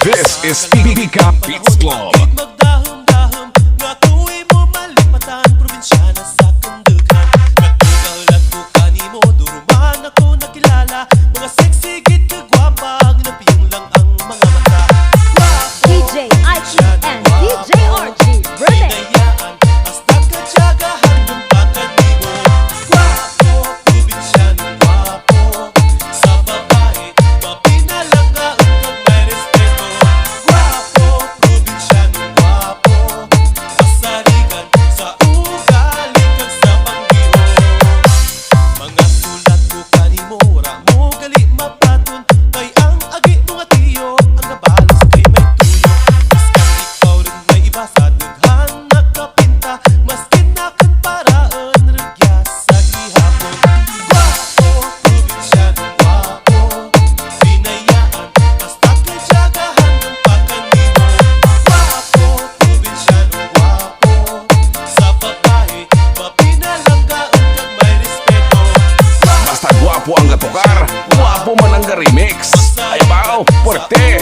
This is Pika Beats Club. Magdahom-dahom nga tuwi mo malipatan probinsyana sa kandugan. Nagtugalat ko kanimo duruman ako nakilala. Mga sexy git kagwapa ginapiyong lang ang mga mata. DJ Ike and DJ Archie Brunei. Hinayaan hasta katsagahan ng pakanimo. Gwapo, probinsyano gwapo. Sa babae, mapinalaga ang may respeto. Gwapo, probinsyano gwapo. Kasarigan sa ugali kag sa panggiho. Mga sulat ko kanimo, wala mo gali mapaton. Kay ang agi mo nga tiyo, ang nabalas kay may tuyo. Maskan ikaw rin may iba sa daghan nakapinta. Maskin nakan paraan ragya sa gihapon. Gwapo, probinsyano gwapo. Binayaan, hasta katsagahan ng pakanimo. Gwapo, probinsyano gwapo. Sa babae, mapinalanggaan kag may respeto. Basta guwapo ang gatukar, guwapo man ang remix. Ay bao, porte.